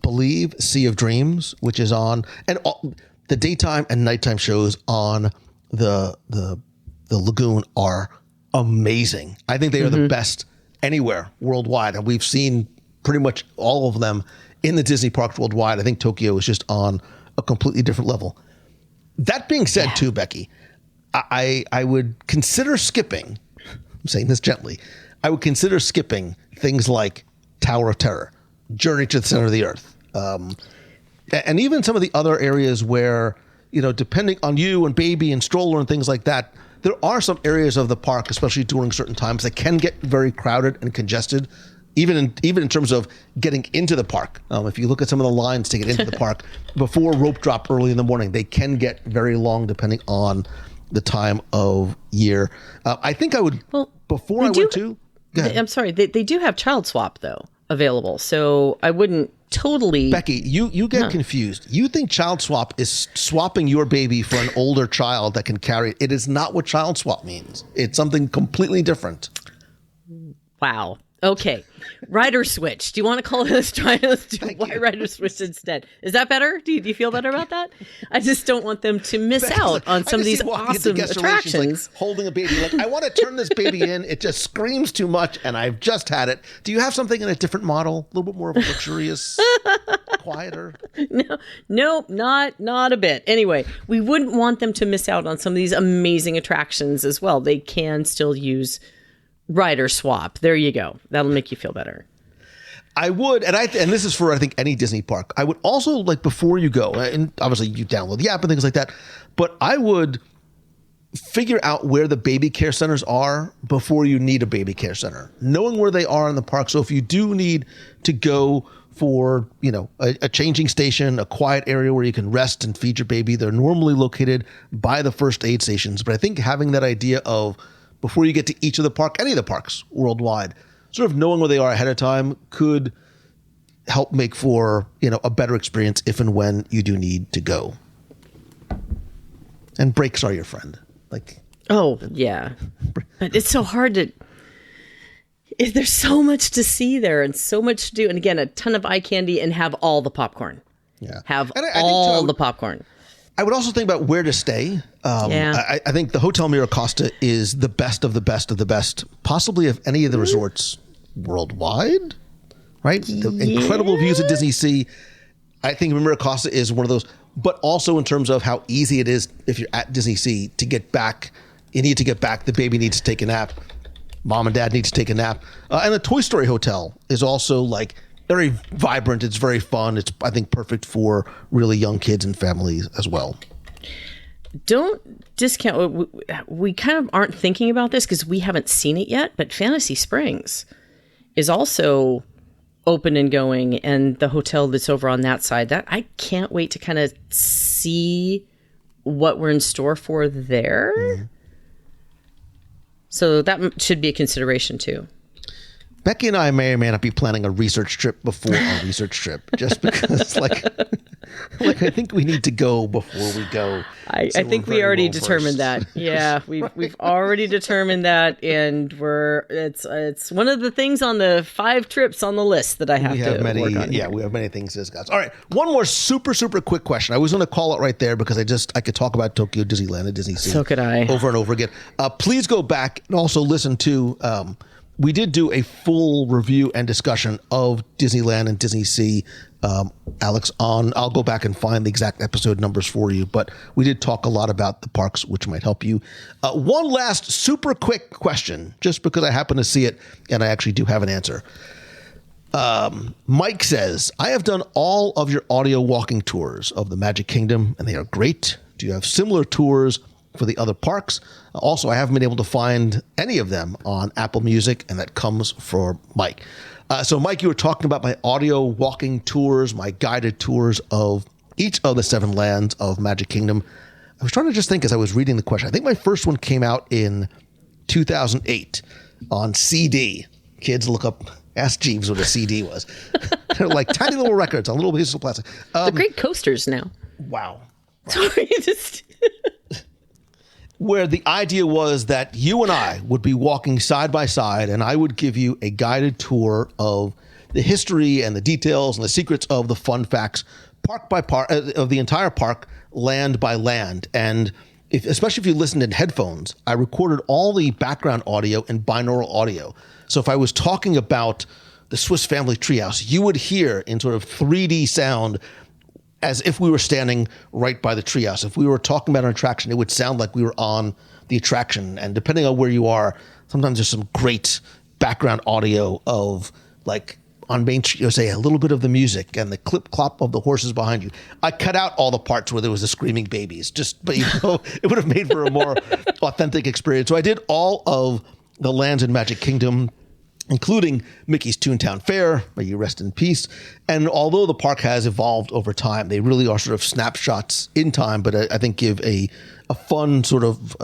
Believe Sea of Dreams, which is on, and the daytime and nighttime shows on the lagoon are amazing. I think they are the best anywhere worldwide, and we've seen pretty much all of them in the Disney parks worldwide. I think Tokyo is just on a completely different level. That being said, too, Becky, I would consider skipping. I'm saying this gently. I would consider skipping things like Tower of Terror, Journey to the Center of the Earth, and even some of the other areas where, depending on you and baby and stroller and things like that, there are some areas of the park, especially during certain times, that can get very crowded and congested, even in terms of getting into the park. If you look at some of the lines to get into the park before rope drop early in the morning, they can get very long depending on the time of year. I think I would, before I went to... I'm sorry, they do have Child Swap, though, available. So I wouldn't totally... Becky, you get confused. You think Child Swap is swapping your baby for an older child that can carry it. It is not what Child Swap means. It's something completely different. Wow. Okay. Rider switch. Do you want to call this? Let's do rider switch instead. Is that better? Do you feel better about that? I just don't want them to miss out on some of these awesome attractions. Like holding a baby. Like, I want to turn this baby in. It just screams too much, and I've just had it. Do you have something in a different model? A little bit more of a luxurious, quieter? No, not a bit. Anyway, we wouldn't want them to miss out on some of these amazing attractions as well. They can still use Rider Swap. There you go. That'll make you feel better. I would, and this is for, I think, any Disney park. I would also, like, before you go, and obviously you download the app and things like that, but I would figure out where the baby care centers are before you need a baby care center, knowing where they are in the park. So if you do need to go for, a changing station, a quiet area where you can rest and feed your baby, they're normally located by the first aid stations. But I think having that idea of, before you get to each of the park, any of the parks worldwide, sort of knowing where they are ahead of time could help make for, a better experience if and when you do need to go. And breaks are your friend. Oh, yeah. But it's so hard there's so much to see there and so much to do. And again, a ton of eye candy and have all the popcorn. Yeah. Have and all the popcorn. I would also think about where to stay. I think the Hotel Miracosta is the best of the best of the best, possibly of any of the resorts worldwide, right? The incredible views at Disney Sea. I think Miracosta is one of those, but also in terms of how easy it is if you're at Disney Sea to get back. You need to get back. The baby needs to take a nap. Mom and dad need to take a nap. And the Toy Story Hotel is also very vibrant. It's very fun. It's, I think, perfect for really young kids and families as well. Don't discount. We kind of aren't thinking about this because we haven't seen it yet, but Fantasy Springs is also open and going, and the hotel that's over on that side, that I can't wait to kind of see what we're in store for there. Mm-hmm. So that should be a consideration too. Becky and I may or may not be planning a research trip before our research trip, just because, I think we need to go before we go. I think we already determined that. Yeah, we've already determined that, and it's one of the things on the 5 trips on the list that I have to work on. Yeah, we have many things to discuss. All right, one more super quick question. I was going to call it right there because I could talk about Tokyo Disneyland and Disney Sea. So could I. Over and over again. Please go back and also listen to. We did do a full review and discussion of Disneyland and Disney Sea, Alex, I'll go back and find the exact episode numbers for you, but we did talk a lot about the parks, which might help you. One last super quick question, just because I happen to see it and I actually do have an answer. Mike says, I have done all of your audio walking tours of the Magic Kingdom, and they are great. Do you have similar tours for the other parks? Also, I haven't been able to find any of them on Apple Music, and that comes for Mike. So, Mike, you were talking about my audio walking tours, my guided tours of each of the 7 lands of Magic Kingdom. I was trying to just think as I was reading the question. I think my first one came out in 2008 on CD. Kids, look up, ask Jeeves what a CD was. They're like tiny little records on little pieces of plastic. They're great coasters now. Wow. Sorry, just... Where the idea was that you and I would be walking side by side, and I would give you a guided tour of the history and the details and the secrets of the fun facts, park by park, of the entire park, land by land. And especially if you listened in headphones, I recorded all the background audio in binaural audio. So if I was talking about the Swiss Family Treehouse, you would hear in sort of 3D sound as if we were standing right by the treehouse. If we were talking about an attraction, it would sound like we were on the attraction. And depending on where you are, sometimes there's some great background audio of, like, on Main Street, you'll say a little bit of the music and the clip clop of the horses behind you. I cut out all the parts where there was the screaming babies, but it would have made for a more authentic experience. So I did all of the lands in Magic Kingdom, including Mickey's Toontown Fair, may you rest in peace. And although the park has evolved over time, they really are sort of snapshots in time, but I think give a fun sort of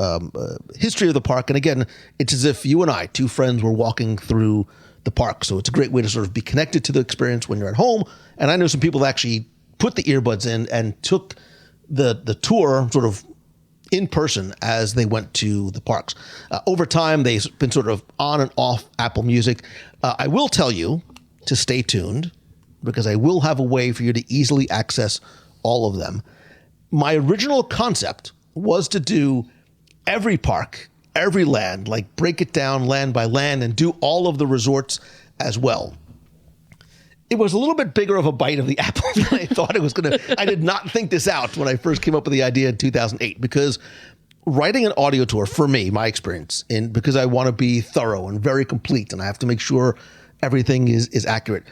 history of the park. And again, it's as if you and I, 2 friends, were walking through the park. So it's a great way to sort of be connected to the experience when you're at home. And I know some people actually put the earbuds in and took the tour sort of in person as they went to the parks. Over time, they've been sort of on and off Apple Music. I will tell you to stay tuned because I will have a way for you to easily access all of them. My original concept was to do every park, every land, like break it down land by land and do all of the resorts as well. It was a little bit bigger of a bite of the apple than I thought it was going to. I did not think this out when I first came up with the idea in 2008, because writing an audio tour, for me, my experience, because I want to be thorough and very complete, and I have to make sure everything is accurate.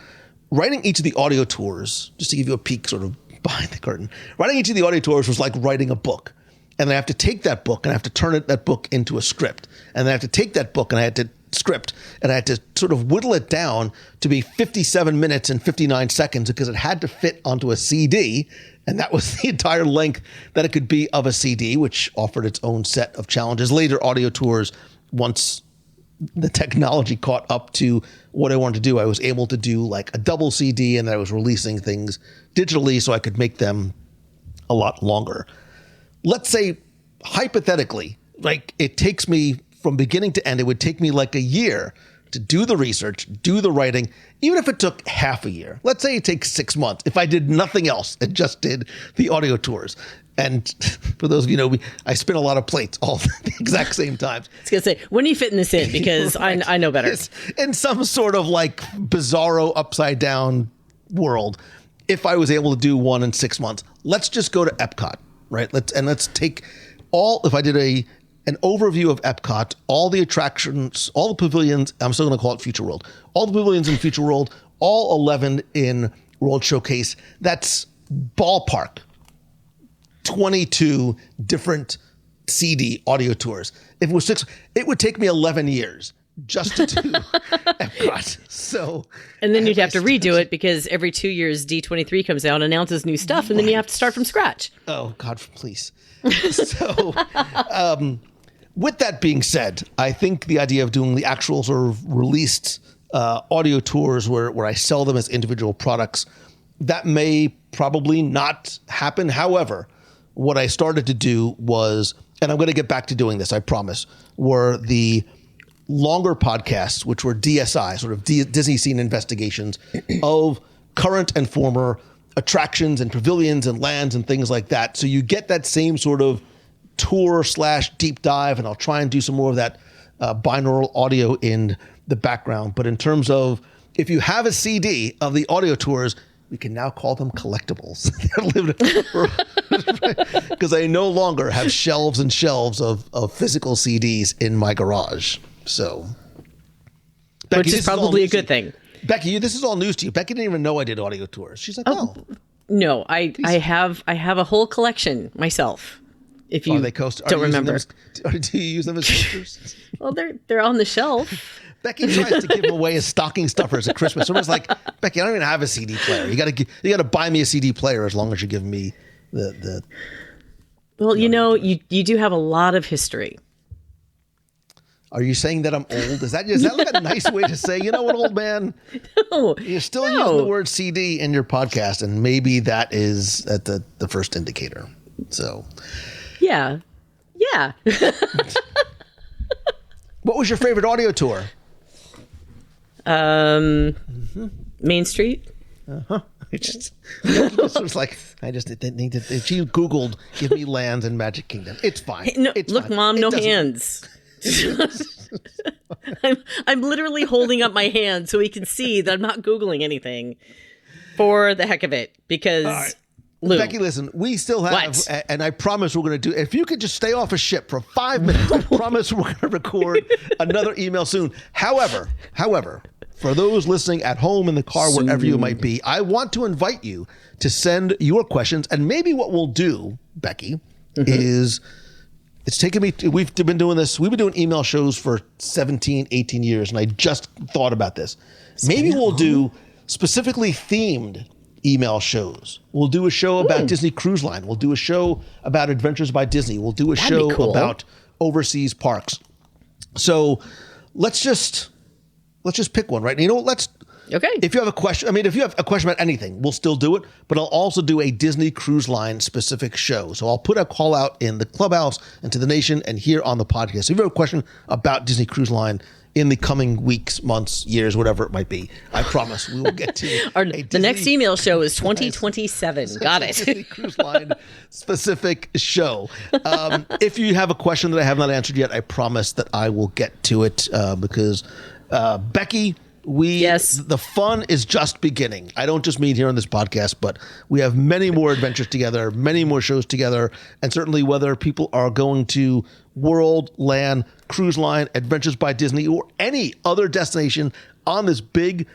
Writing each of the audio tours, just to give you a peek sort of behind the curtain, writing each of the audio tours was like writing a book. And I have to take that book and I have to turn that book into a script. And I have to take that book and I had to script and I had to sort of whittle it down to be 57 minutes and 59 seconds because it had to fit onto a CD. And that was the entire length that it could be of a CD, which offered its own set of challenges. Later audio tours, once the technology caught up to what I wanted to do, I was able to do like a double CD, and I was releasing things digitally so I could make them a lot longer. Let's say, hypothetically, like it takes me from beginning to end, it would take me like a year to do the research, do the writing, even if it took half a year. Let's say it takes 6 months. If I did nothing else and just did the audio tours. And for those of you who know me, I spin a lot of plates all at the exact same times. I was going to say, when are you fitting this in? Because right. I know better. It's in some sort of like bizarro upside down world, if I was able to do one in 6 months, let's just go to Epcot, right? Let's take if I did an overview of Epcot, all the attractions, all the pavilions, I'm still going to call it Future World, all the pavilions in Future World, all 11 in World Showcase, that's ballpark 22 different CD audio tours. If it was 6, it would take me 11 years just to do Epcot. So, and then you'd have to redo it because every 2 years D23 comes out, announces new stuff, and then you have to start from scratch. Oh God, please. So, with that being said, I think the idea of doing the actual sort of released audio tours where I sell them as individual products, that may probably not happen. However, what I started to do was, and I'm going to get back to doing this, I promise, were the longer podcasts, which were DSI, sort of Disney Scene Investigations of current and former attractions and pavilions and lands and things like that. So you get that same sort of tour / deep dive, and I'll try and do some more of that binaural audio in the background. But in terms of, if you have a CD of the audio tours, we can now call them collectibles. Because I no longer have shelves and shelves of physical CDs in my garage. So, Becky, which is probably a good thing. Becky, this is all news to you. Becky didn't even know I did audio tours. She's like, oh. No, I have a whole collection myself. If you don't remember. Do you use them as posters? Well, they're on the shelf. Becky tries to give away as stocking stuffers at Christmas. Someone's like, Becky, I don't even have a CD player. You got to buy me a CD player as long as you give me the. Well, you do have a lot of history. Are you saying that I'm old? Is that like a nice way to say, you know what, old man? No. You're still using the word CD in your podcast, and maybe that is at the first indicator. So. Yeah. Yeah. What was your favorite audio tour? Main Street. This was like, I just didn't need to. If you Googled, give me lands in Magic Kingdom, it's fine. Hey, no, it's look, fine. Mom, no hands. I'm literally holding up my hand so he can see that I'm not Googling anything for the heck of it. Because, Lou, Becky, listen, we still have, and I promise we're going to do, if you could just stay off a ship for 5 minutes, I promise we're going to record another email soon. However, for those listening at home, in the car, wherever you might be, I want to invite you to send your questions. And maybe what we'll do, Becky, is, it's taken me, we've been doing email shows for 17, 18 years, and I just thought about this. Maybe we'll do specifically themed email shows. We'll do a show about Disney Cruise Line. We'll do a show about Adventures by Disney. We'll do a show about overseas parks. So let's just pick one, right? You know what? Okay. If you have a question, if you have a question about anything, we'll still do it, but I'll also do a Disney Cruise Line specific show. So I'll put a call out in the clubhouse and to the nation and here on the podcast. So if you have a question about Disney Cruise Line in the coming weeks, months, years, whatever it might be, I promise we will get to the next email show is 2027. Got it. Disney Cruise Line specific show. If you have a question that I have not answered yet, I promise that I will get to it because Becky, the fun is just beginning. I don't just mean here on this podcast, but we have many more adventures together, many more shows together, and certainly whether people are going to World, Land, Cruise Line, Adventures by Disney, or any other destination on this big,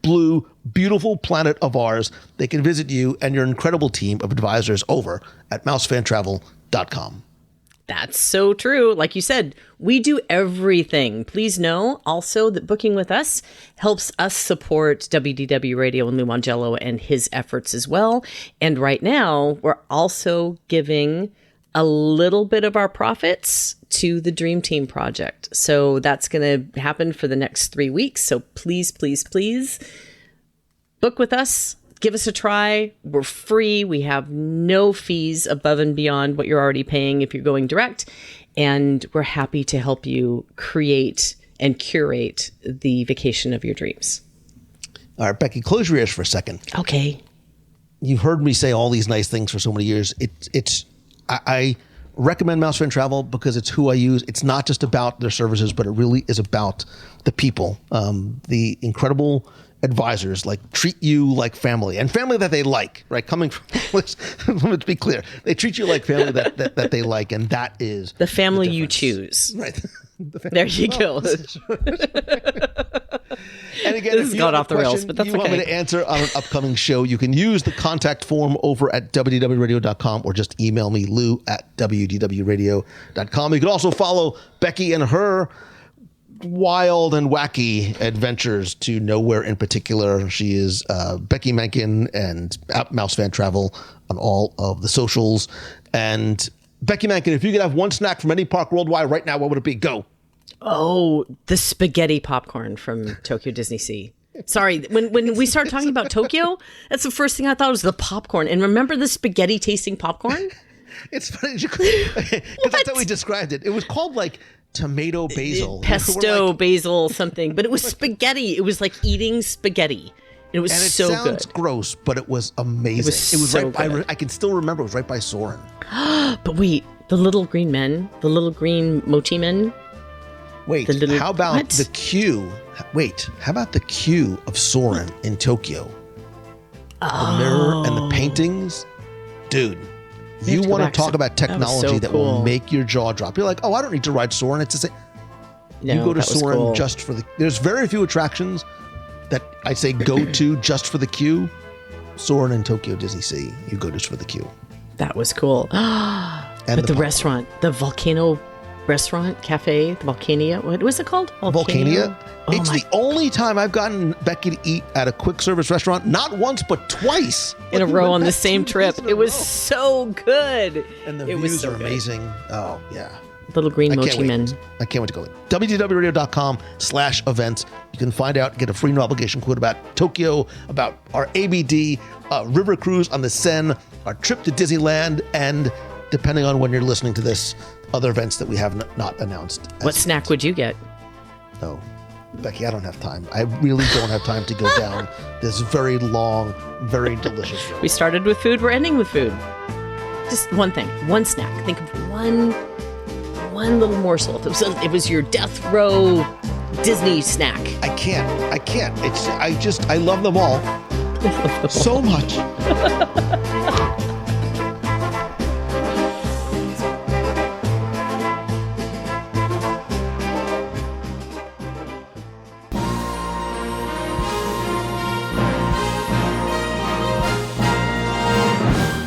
blue, beautiful planet of ours, they can visit you and your incredible team of advisors over at mousefantravel.com. That's so true. Like you said, we do everything. Please know also that booking with us helps us support WDW Radio and Lou Mongello and his efforts as well. And right now, we're also giving a little bit of our profits to the Dream Team project. So that's going to happen for the next 3 weeks. So please, please, please book with us. Give us a try. We're free. We have no fees above and beyond what you're already paying if you're going direct. And we're happy to help you create and curate the vacation of your dreams. All right, Becky, close your ears for a second. Okay. You've heard me say all these nice things for so many years. I recommend Mouse Fan Travel because it's who I use. It's not just about their services, but it really is about the people, the incredible advisors, like treat you like family and family that they like, right? Coming from, let's be clear. They treat you like family that they like. And that is the family you choose. Right. There you go. And again, this has gone off the rails, but that's you want me to answer on an upcoming show, you can use the contact form over at WDWRadio.com or just email me, lou@WDWRadio.com. You can also follow Becky and her wild and wacky adventures to nowhere in particular. She is Becky Menken and at Mouse Fan Travel on all of the socials. And Becky Menken, if you could have one snack from any park worldwide right now, what would it be? Go. Oh, the spaghetti popcorn from Tokyo Disney Sea. Sorry, when we started talking about Tokyo, that's the first thing I thought was the popcorn. And remember the spaghetti tasting popcorn? It's funny because that's how we described it. It was called like tomato basil. Pesto basil something. But it was spaghetti. It was like eating spaghetti. It was so good. It sounds gross, but it was amazing. It was so right good. I can still remember it was right by Soren. But wait, the little green men, the little green mochi men. Wait, how about the queue? Wait, how about the queue of Soren in Tokyo? The mirror and the paintings? Dude, you want to talk about technology that will make your jaw drop. You're like, oh, I don't need to ride Soren. It's the same. You go to Soren just for the... There's very few attractions that I say go to just for the queue. Soren and Tokyo Disney Sea, you go just for the queue. That was cool. But the restaurant, the Volcano restaurant, cafe, the Volcania, what was it called? Volcania? Oh it's the only time I've gotten Becky to eat at a quick service restaurant, not once, but twice. In a row on the same trip. It was so good. And the views are amazing. Oh, yeah. Little green mochi men. I can't wait to go. WDWRadio.com/events. You can find out, get a free no obligation quote about Tokyo, about our ABD river cruise on the Seine, our trip to Disneyland, and depending on when you're listening to this, other events that we have not announced. What snack would you get? Oh, Becky, I don't have time. I really don't have time to go down this very long, very delicious road. We started with food. We're ending with food. Just one thing, one snack. Think of one little morsel. If it was your death row Disney snack. I can't. I love them all so much.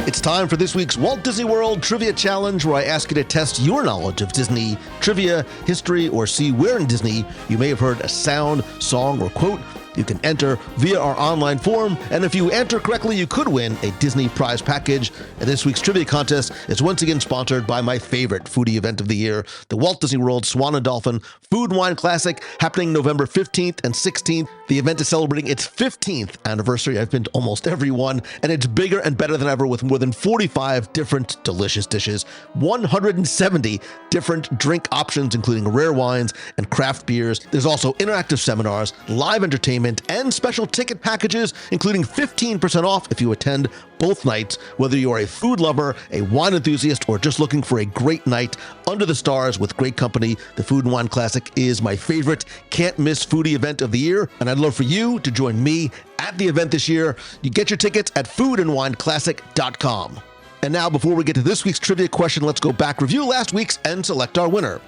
It's time for this week's Walt Disney World Trivia Challenge, where I ask you to test your knowledge of Disney trivia, history, or see where in Disney you may have heard a sound, song, or quote. You can enter via our online form, and if you enter correctly, you could win a Disney prize package. And this week's trivia contest is once again sponsored by my favorite foodie event of the year, the Walt Disney World Swan and Dolphin Food and Wine Classic, happening November 15th and 16th. The event is celebrating its 15th anniversary. I've been to almost every one, and it's bigger and better than ever with more than 45 different delicious dishes, 170 different drink options, including rare wines and craft beers. There's also interactive seminars, live entertainment, and special ticket packages, including 15% off if you attend both nights. Whether you are a food lover, a wine enthusiast, or just looking for a great night under the stars with great company, the Food and Wine Classic is my favorite can't miss foodie event of the year, and I'd love for you to join me at the event this year. You get your tickets at foodandwineclassic.com. And now, before we get to this week's trivia question, let's go back, review last week's, and select our winner.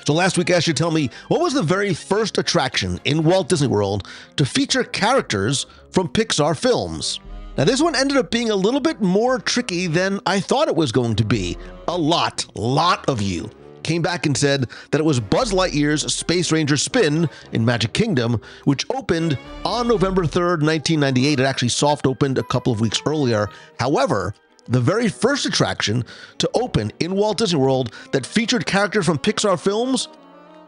So last week I asked you to tell me, what was the very first attraction in Walt Disney World to feature characters from Pixar films? Now this one ended up being a little bit more tricky than I thought it was going to be. A lot of you came back and said that it was Buzz Lightyear's Space Ranger Spin in Magic Kingdom, which opened on November 3rd, 1998. It actually soft opened a couple of weeks earlier. However, the very first attraction to open in Walt Disney World that featured characters from Pixar films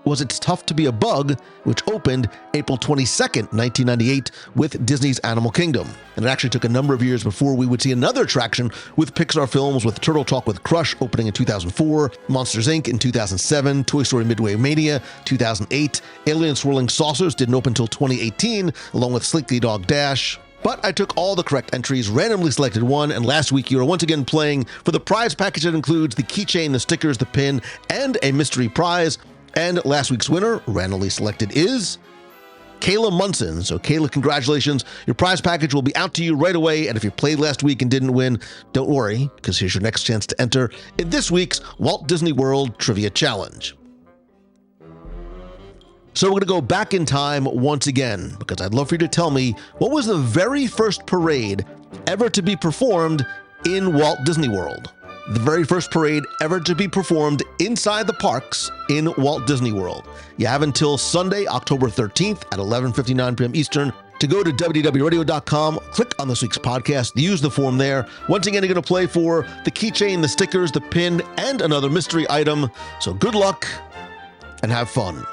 was It's Tough to Be a Bug, which opened April 22nd, 1998 with Disney's Animal Kingdom. And it actually took a number of years before we would see another attraction with Pixar films, with Turtle Talk with Crush opening in 2004, Monsters Inc. in 2007, Toy Story Midway Mania 2008, Alien Swirling Saucers didn't open until 2018, along with Slinky Dog Dash. But I took all the correct entries, randomly selected one, and last week you were once again playing for the prize package that includes the keychain, the stickers, the pin, and a mystery prize. And last week's winner, randomly selected, is Kayla Munson. So Kayla, congratulations. Your prize package will be out to you right away. And if you played last week and didn't win, don't worry, because here's your next chance to enter in this week's Walt Disney World Trivia Challenge. So we're going to go back in time once again, because I'd love for you to tell me what was the very first parade ever to be performed in Walt Disney World. The very first parade ever to be performed inside the parks in Walt Disney World. You have until Sunday, October 13th at 11:59 p.m. Eastern to go to WDW Radio.com, click on this week's podcast, use the form there. Once again, you're going to play for the keychain, the stickers, the pin, and another mystery item. So good luck and have fun.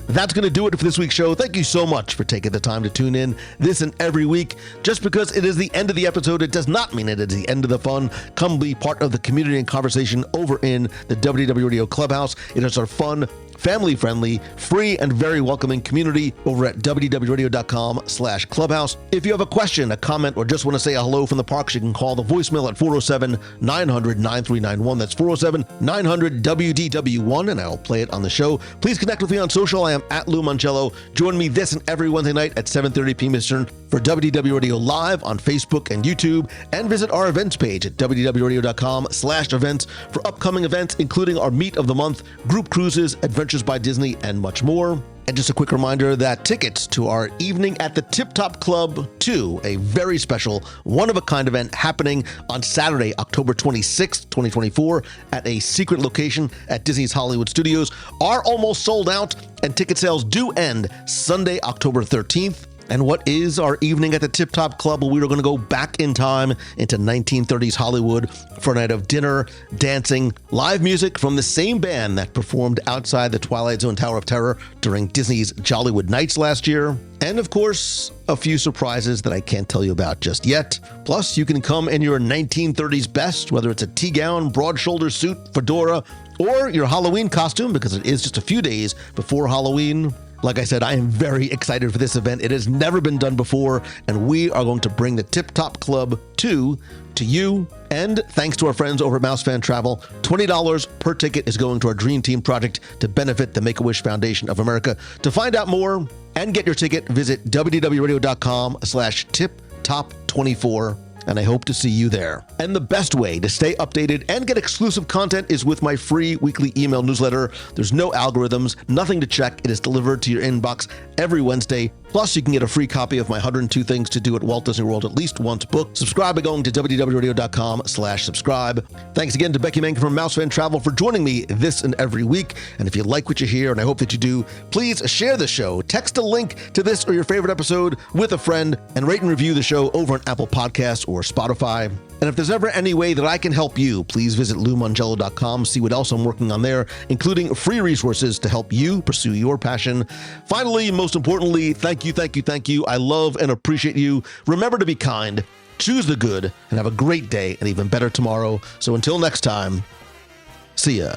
That's going to do it for this week's show. Thank you so much for taking the time to tune in this and every week. Just because it is the end of the episode, it does not mean it is the end of the fun. Come be part of the community and conversation over in the WDW Radio Clubhouse. It is our fun, family-friendly, free, and very welcoming community over at wdwradio.com/clubhouse. If you have a question, a comment, or just want to say a hello from the parks, you can call the voicemail at 407-900-9391. That's 407-900-WDW1, and I'll play it on the show. Please connect with me on social. I am at Lou Mongello. Join me this and every Wednesday night at 7:30 p.m. Eastern for WDW Radio Live on Facebook and YouTube, and visit our events page at wdwradio.com/events for upcoming events, including our Meet of the Month, group cruises, Adventures by Disney, and much more. And just a quick reminder that tickets to our Evening at the Tip Top Club 2, a very special, one-of-a-kind event happening on Saturday, October 26th, 2024, at a secret location at Disney's Hollywood Studios, are almost sold out, and ticket sales do end Sunday, October 13th. And what is our Evening at the Tip Top Club? Well, we are going to go back in time into 1930s Hollywood for a night of dinner, dancing, live music from the same band that performed outside the Twilight Zone Tower of Terror during Disney's Jollywood Nights last year. And of course, a few surprises that I can't tell you about just yet. Plus, you can come in your 1930s best, whether it's a tea gown, broad shoulder suit, fedora, or your Halloween costume, because it is just a few days before Halloween. Like I said, I am very excited for this event. It has never been done before, and we are going to bring the Tip Top Club 2 to you. And thanks to our friends over at Mouse Fan Travel, $20 per ticket is going to our Dream Team project to benefit the Make-A-Wish Foundation of America. To find out more and get your ticket, visit wdwradio.com/tiptop24. And I hope to see you there. And the best way to stay updated and get exclusive content is with my free weekly email newsletter. There's no algorithms, nothing to check. It is delivered to your inbox every Wednesday. Plus, you can get a free copy of my 102 Things to Do at Walt Disney World at least once book. Subscribe by going to wdwradio.com/subscribe. Thanks again to Becky Mankin from Mouse Fan Travel for joining me this and every week. And if you like what you hear, and I hope that you do, please share the show. Text a link to this or your favorite episode with a friend, and rate and review the show over on Apple Podcasts or Spotify. And if there's ever any way that I can help you, please visit LouMongello.com, see what else I'm working on there, including free resources to help you pursue your passion. Finally, most importantly, thank you. I love and appreciate you. Remember to be kind, choose the good, and have a great day and even better tomorrow. So until next time, see ya.